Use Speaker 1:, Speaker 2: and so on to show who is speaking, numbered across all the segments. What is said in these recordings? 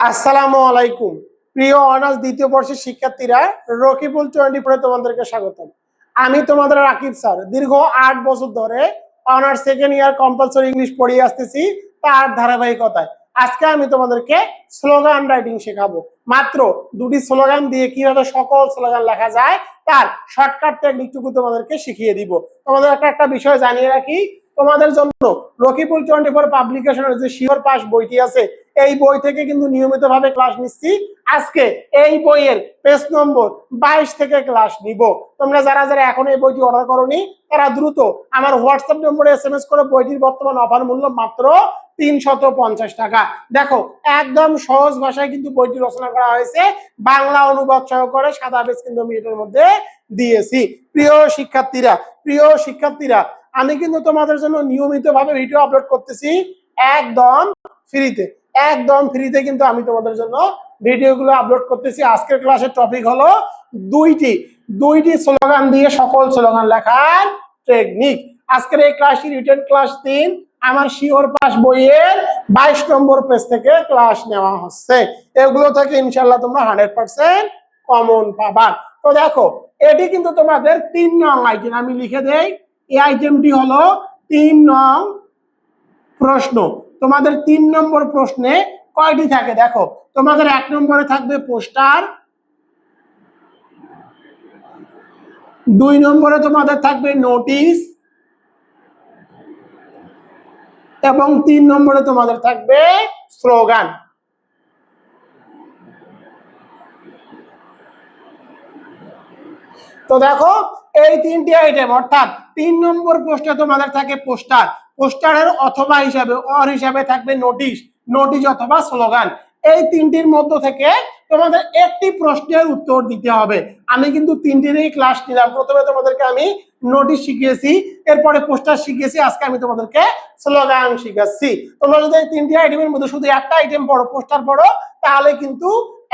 Speaker 1: আসসালামু আলাইকুম প্রিয় অনার্স দ্বিতীয় বর্ষের শিক্ষার্থীরা, রকিবুল 24 তোমাদেরকে স্বাগতম। আমি তোমাদের রাকিব স্যার। দীর্ঘ 8 বছর ধরে honours second year compulsory English পড়িয়ে আসতেছি, তার ধারাবাহিকতায় আজকে আমি তোমাদেরকে স্লোগান রাইটিং শেখাবো। মাত্র 2টি স্লোগান দিয়ে কিভাবে সকল স্লোগান লেখা যায় তার শর্টকাট টেকনিকটুকু তোমাদেরকে শিখিয়ে দিব। তোমাদের একটা বিষয় জানিয়ে রাখি, তোমাদের জন্য রকিবুল 24 পাবলিকেশনের যে শিওর পাস বইটি আছে, এই বই থেকে কিন্তু নিয়মিতভাবে ক্লাস নিচ্ছি। আজকে এই বইয়ের পেজ নম্বর 22 থেকে ক্লাস নিব। তোমরা যারা যারা এখন এই বইটি অর্ডার করোনি তারা দ্রুত আমার হোয়াটসঅ্যাপ নম্বরে SMS করে বইটির বর্তমান অফার মূল্য মাত্র 350 টাকা। দেখো, একদম সহজ ভাষায় কিন্তু বইটি রচনা করা হয়েছে, বাংলা অনুবাদ সহকারে সাদা পেজ কিন্তু আমি এটার মধ্যে দিয়েছি। প্রিয় শিক্ষার্থীরা, আমি কিন্তু তোমাদের জন্য নিয়মিতভাবে ভিডিও আপলোড করতেছি একদম ফ্রিতে কিন্তু আমি তোমাদের জন্য ভিডিওগুলো আপলোড করতেছি। আজকের ক্লাসের টপিক হলো দুইটি স্লোগান দিয়ে সকল স্লোগান লেখার টেকনিক। আজকের এই ক্লাসটি রিটেন ক্লাস 3 আমার শিওর পাস বইয়ের 22 নম্বর পেজ থেকে ক্লাস নেওয়া হচ্ছে। এগুলো থেকে ইনশাআল্লাহ তোমরা 100% কমন পাবা। তো দেখো, এটি কিন্তু তোমাদের 3 নং আইটেম। আমি লিখে দেই, এই আইটেমটি হলো 3 নং প্রশ্ন। তোমাদের 3 নম্বর প্রশ্নে কয়টি থাকে দেখো, তোমাদের 1 নম্বরে থাকবে পোস্টার, 2 নম্বরে তোমাদের থাকবে নোটিশ এবং 3 নম্বরে তোমাদের থাকবে স্লোগান। তো দেখো, এই 3টি আইটেম, অর্থাৎ 3 নম্বর প্রশ্নে তোমাদের থাকে পোস্টারের অথবা হিসাবে থাকবে নোটিশ অথবা স্লোগান। এই 3টির মধ্য থেকে তোমাদের একটি প্রশ্নের উত্তর দিতে হবে। আমি কিন্তু 3টিরই ক্লাস নিলাম। প্রথমে তোমাদেরকে আমি নোটিশ শিখিয়েছি, এরপরে পোস্টার শিখিয়েছি, আজকে আমি তোমাদেরকে স্লোগান শিখাচ্ছি। তোমরা যদি এই 3টি আইটেমের মধ্যে শুধু একটা আইটেম পড়ো, পোস্টার পড়ো, তাহলে কিন্তু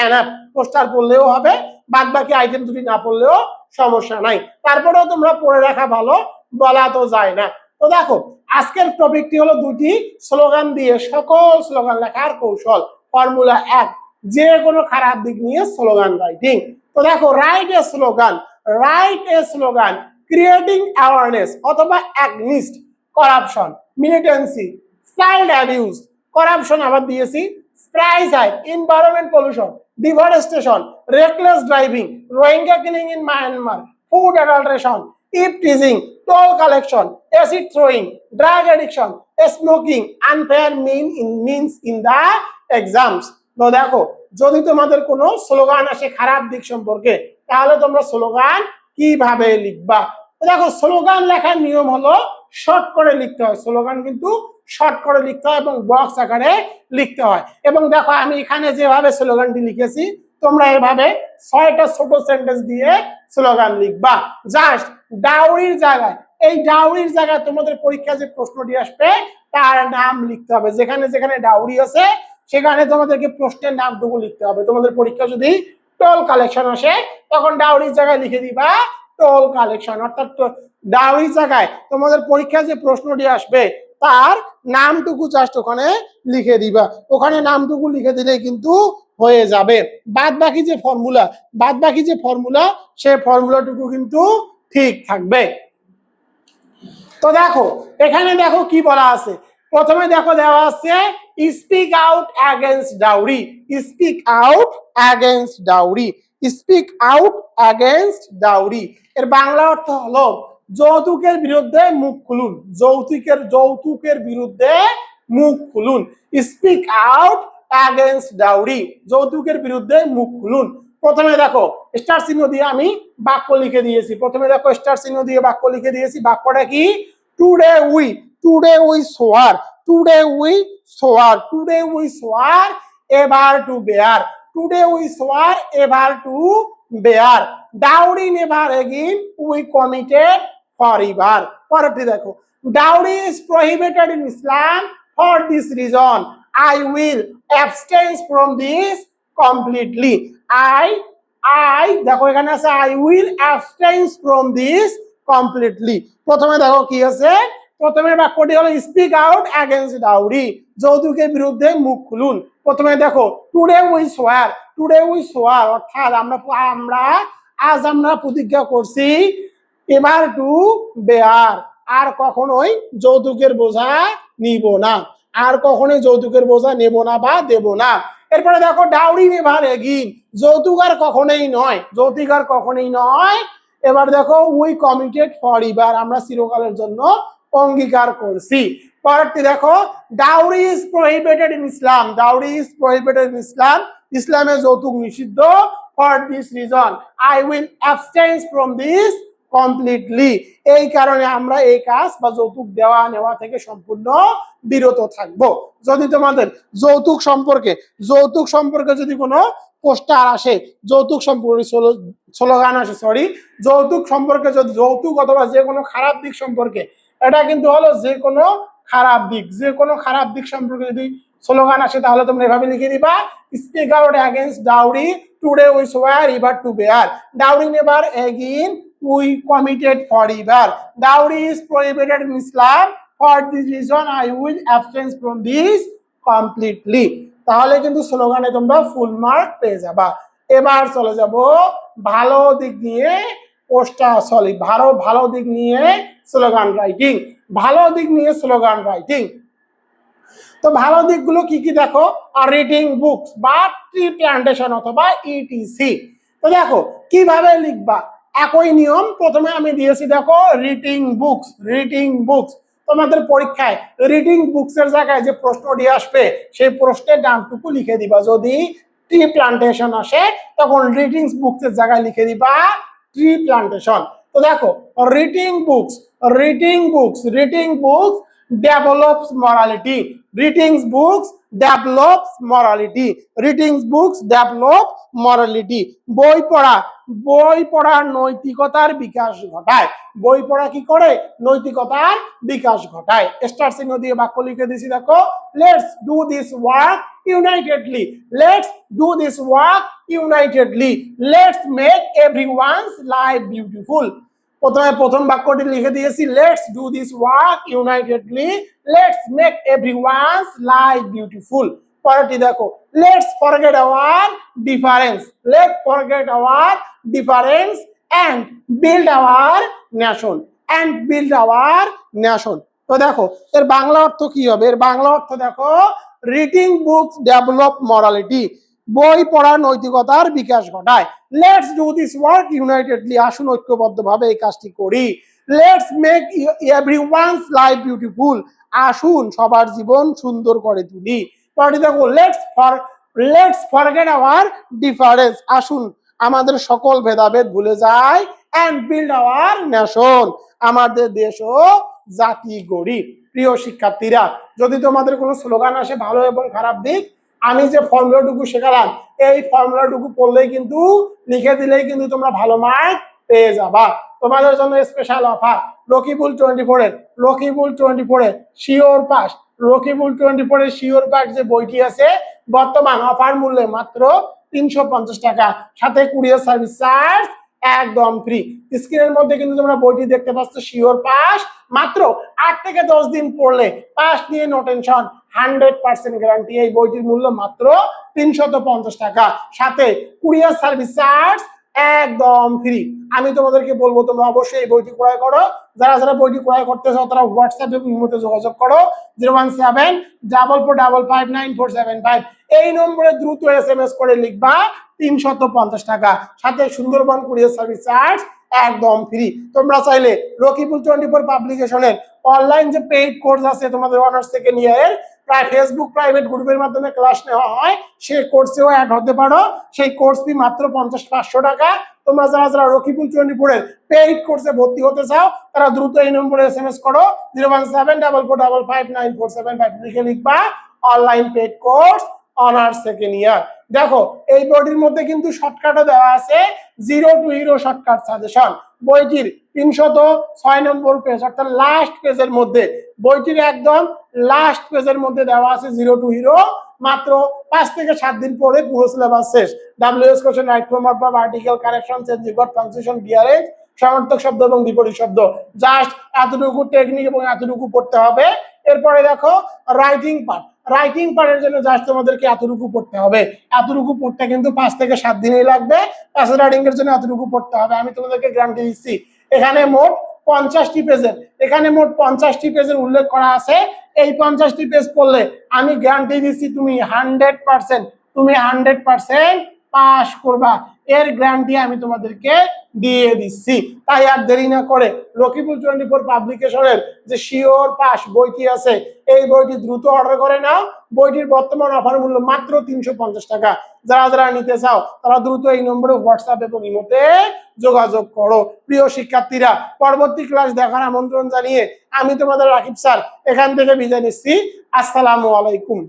Speaker 1: এনাফ। পোস্টার পড়লেও হবে, বাদ বাকি আইটেম দুটি না পড়লেও সমস্যা নাই। তারপরেও তোমরা পড়ে রাখা ভালো, বলা তো যায় না। তো দেখো, আজকের টপিকটি হলো 2টি স্লোগান দিয়ে সকল স্লোগান লেখার কৌশল। ফর্মুলা 1, যে কোনো খারাপ দিক নিয়ে স্লোগান রাইটিং। তো দেখো, write a slogan creating awareness অথবা against corruption, militancy, child abuse, corruption আবার দিয়েছি, price hike, environment pollution, deforestation, reckless driving, Rohingya killing in Myanmar, food adulteration, eve teasing, toll collection, acid throwing, drug addiction, smoking, unfair means in the exams. তো দেখো, যদি তোমাদের কোনো slogan আসে খারাপ দিক সম্পর্কে, তাহলে তোমরা স্লোগান কিভাবে লিখবা? দেখো, স্লোগান লেখার নিয়ম হলো শর্ট করে লিখতে হয়। স্লোগান কিন্তু শর্ট করে লিখতে হয় এবং বক্স আকারে লিখতে হয়। এবং দেখো, আমি এখানে যেভাবে স্লোগানটি লিখেছি, তোমরা এভাবে 6টা ছোট সেন্টেন্স দিয়ে স্লোগান লিখবা। জাস্ট ডাউরির জায়গায়, এই ডাউরির জায়গায় তোমাদের পরীক্ষা যে প্রশ্নটি আসবে তার নাম লিখতে হবে। যেখানে যেখানে ডাউরি আছে সেখানে তোমাদেরকে প্রশ্নের নামটুকু লিখতে হবে। তোমাদের পরীক্ষা যদি টোল কালেকশন আসে, তখন ডাউরির জায়গায় লিখে দিবা টোল কালেকশন। অর্থাৎ ডাউরির জায়গায় তোমাদের পরীক্ষা যে প্রশ্নটি আসবে তার নামটুকু জাস্ট ওখানে লিখে দিবা। ওখানে নামটুকু লিখে দিলে কিন্তু হয়ে যাবে। বাদ বাকি যে ফর্মুলা সেই ফর্মুলাটুকু কিন্তু ঠিক থাকবে। তো দেখো, এখানে দেখো কি বলা আছে। প্রথমে দেখো দেওয়া আছে speak out against dowry. Speak out against dowry এর বাংলা অর্থ হলো যৌতুকের বিরুদ্ধে মুখ খুলুন। যৌতুকের বিরুদ্ধে মুখ খুলুন। স্পিক আউট অ্যাগেইনস্ট ডাউরি, যৌতুকের বিরুদ্ধে মুখ খুলুন। প্রথমে দেখো, স্টার চিহ্ন দিয়ে আমি বাক্য লিখে দিয়েছি। বাক্যটা কি? Today we swear ever to bear dowry never again we committed forever. পরেরটি দেখো, dowry is prohibited in Islam for this reason I will abstain from this completely. দেখো, এখানে আছে I will abstain from this completely. প্রথমে দেখো কি আছে, প্রথমে বাক্যটি হলো স্পিক আউট অ্যাগেন্স্ট ডাউরি, যৌতুকের বিরুদ্ধে মুখ খুলুন। প্রথমে দেখো টুডে উই সোয়ার, টুডে উই সোয়ার অর্থাৎ আজ আমরা প্রতিজ্ঞা করছি এবার টু বেয়ার, আর কখনোই যৌতুকের বোঝা নিব না, আর কখনোই যৌতুকের বোঝা নেব না বা দেব না। এরপরে দেখো ডাউরি নেভার এগিন, যৌতুক আর কখনোই নয়, যৌতুক আর কখনোই নয়। এবার দেখো উই কমিটেড ফর এভার, আমরা চিরকালের জন্য অঙ্গীকার করছি। পরেরটি দেখো dowry is prohibited in Islam, dowry is prohibited in Islam, ইসলামে যৌতুক নিষিদ্ধ। For this reason I will abstain from this completely, এই কারণে আমরা এই কাজ বা যৌতুক দেওয়া নেওয়া থেকে সম্পূর্ণ বিরত থাকব। যদি তোমাদের যৌতুক সম্পর্কে যদি কোনো পোস্টার আসে, যৌতুক সম্পর্কে স্লোগান আসে, যৌতুক সম্পর্কে যদি যৌতুক অথবা যে কোনো খারাপ দিক সম্পর্কে, এটা কিন্তু হলো যে কোনো খারাপ দিক সম্পর্কে যদি স্লোগান আসে তাহলে তোমরা এভাবে লিখে দিবা speak out against dowry, today we swear ever to bear, dowry never again we committed for ever, dowry is prohibited in Islam, for this reason I will abstain from this completely. তাহলে কিন্তু স্লোগানে তোমরা full mark পেয়ে যাবা। এবার চলে যাব ভালো দিক নিয়ে পোস্টার, ভালো দিক নিয়ে স্লোগান রাইটিং, ভালো দিক নিয়ে স্লোগান রাইটিং। তো ভালো দিকগুলো কি কি দেখো, রিডিং বুকস বা ট্রি প্ল্যান্টেশন অথবা ইটিসি। তো দেখো কিভাবে লিখবা, একই নিয়ম। প্রথমে আমি দিয়েছি দেখো রিডিং বুকস, তোমাদের পরীক্ষায় রিডিং বুকস এর জায়গায় যে প্রশ্নটি আসবে সেই প্রশ্নের নামটুকু লিখে দিবা। যদি ট্রি প্ল্যান্টেশন আসে তখন রিডিং বুকস এর জায়গায় লিখে দিবা ট্রি প্ল্যান্টেশন। তো দেখো reading books develops morality, reading books develops morality, বই পড়ার নৈতিকতার বিকাশ ঘটায়, বই পড়া কি করে, নৈতিকতার বিকাশ ঘটায়। স্টার চিহ্ন দিয়ে বাক্য লিখে দিয়েছি দেখো, let's do this work unitedly, let's make everyone's life beautiful. প্রথম বাক্যটি লিখে দিয়েছি let's do this work unitedly, let's make everyone's life beautiful. পরেরটি দেখো let's forget our difference and build our nation, তো দেখো এর বাংলা অর্থ কি হবে, এর বাংলা অর্থ দেখো রিডিং বুকস ডেভেলপ মরালিটি, বই পড়ার নৈতিকতার বিকাশ ঘটায়। Let's do this work unitedly, আসুন ঐক্যবদ্ধভাবে এই কাজটি করি। Let's make everyone's life beautiful, আসুন সবার জীবন সুন্দর করে তুলি। পরেরটি দেখো লেটস ফরগেট আওয়ার ডিফারেন্স, আসুন আমাদের সকল ভেদাভেদ ভুলে যাই। এন্ড বিল্ড আওয়ার নেশন, আমাদের দেশ ও জাতি গড়ি। প্রিয় শিক্ষার্থীরা, যদি তোমাদের কোনো স্লোগান আসে ভালো এবং খারাপ দিক, আমি যে ফর্মুলাটুকু শেখালাম এই ফর্মুলাটুকু পড়লেই কিন্তু লিখে দিলেই কিন্তু তোমরা ভালো মার্ক পেয়ে যাবা। তোমাদের জন্য স্পেশাল অফার রকিবুল 24 এর শিওর পাস, শিওর পাস যে বইটি আছে বর্তমান অফার মূল্যে মাত্র 350 টাকা, সাথে কুরিয়ার সার্ভিস চার্জ একদম ফ্রি। স্ক্রিনের মধ্যে কিন্তু তোমরা বইটি দেখতে পাচ্ছ শিওর পাস, মাত্র 8 থেকে 10 দিন পড়লে পাস নিয়ে নো টেনশন, 100% গ্যারান্টি। এই বইটির মূল্য মাত্র 350 টাকা, সাথে কুরিয়ার সার্ভিস চার্জ একদম ফ্রি। আমি তোমাদেরকে বলবো তোমরা অবশ্যই এই বইটি ক্রয় করো। যারা বইটি ক্রয় করতে চাও তারা হোয়াটসঅ্যাপে ইমোতে যোগাযোগ করো 01755595475, এই নম্বরে দ্রুত SMS করে লিখবা 350 টাকা, সাথে সুন্দরবন কুরিয়ার সার্ভিস চার্জ একদম ফ্রি। তোমরা চাইলে রকিবুল 24 পাবলিকেশনের অনলাইন যে পেইড কোর্স আছে তোমাদের অনার্স থেকে নিয়ে প্রায় ফেসবুক প্রাইভেট গ্রুপের মাধ্যমে ক্লাস নেওয়া হয়, সেই কোর্সেও অ্যাড হতে পারো। সেই কোর্স ফি মাত্র 500 টাকা। তোমরা যারা রকিবুল 24 এর পেইড কোর্সে ভর্তি হতে চাও তারা দ্রুত এই নম্বরে SMS করো 01744559475, লিখে লিখবা online paid course honours second year. দেখো এই বইটির মধ্যে কিন্তু শর্টকাটও দেওয়া আছে, 0 to hero শর্টকাট সাজেশন। বইটির 306 নম্বর পেজ অর্থাৎ লাস্ট পেজের মধ্যে, বইটির একদম লাস্ট পেজের মধ্যে দেওয়া আছে 0 to hero। মাত্র 5 থেকে 7 দিন পরে পুরো সিলেবাস শেষ। WS question, right form, article correction, change record, punctuation, DRS সমার্থক শব্দ এবং বিপরীত শব্দ, জাস্ট এতটুকু টেকনিক এবং এতটুকু পড়তে হবে। এরপরে দেখো রাইটিং পার্ট, রাইটিং পার্টের জন্য জাস্ট তোমাদেরকে এতটুকু পড়তে হবে। এতটুকু পড়তে কিন্তু 5 থেকে 7 দিনই লাগবে। প্যাসেজ রাইটিং এর জন্য এতটুকু পড়তে হবে। আমি তোমাদেরকে গ্যারান্টি দিচ্ছি এখানে মোট 50টি পেজের, এখানে মোট 50টি পেজের উল্লেখ করা আছে। এই 50টি পেজ পড়লে আমি গ্যারান্টি দিচ্ছি তুমি 100% পাস করবা, এর গ্যারান্টি আমি তোমাদেরকে দিয়ে দিচ্ছি। তাই আর দেরি না করে রকিবুল 24 পাবলিকেশনের যে শিওর পাস বইটি আছে এই বইটি দ্রুত অর্ডার করে নাও। বইটির বর্তমান অফার মূল্য মাত্র 350 টাকা। যারা যারা নিতে চাও তারা দ্রুত এই নম্বরে হোয়াটসঅ্যাপ এবং ইমোতে যোগাযোগ করো। প্রিয় শিক্ষার্থীরা, পরবর্তী ক্লাস দেখার আমন্ত্রণ জানিয়ে আমি তোমাদের রাকিব স্যার এখান থেকে বিদায় নিচ্ছি। আসসালামু আলাইকুম।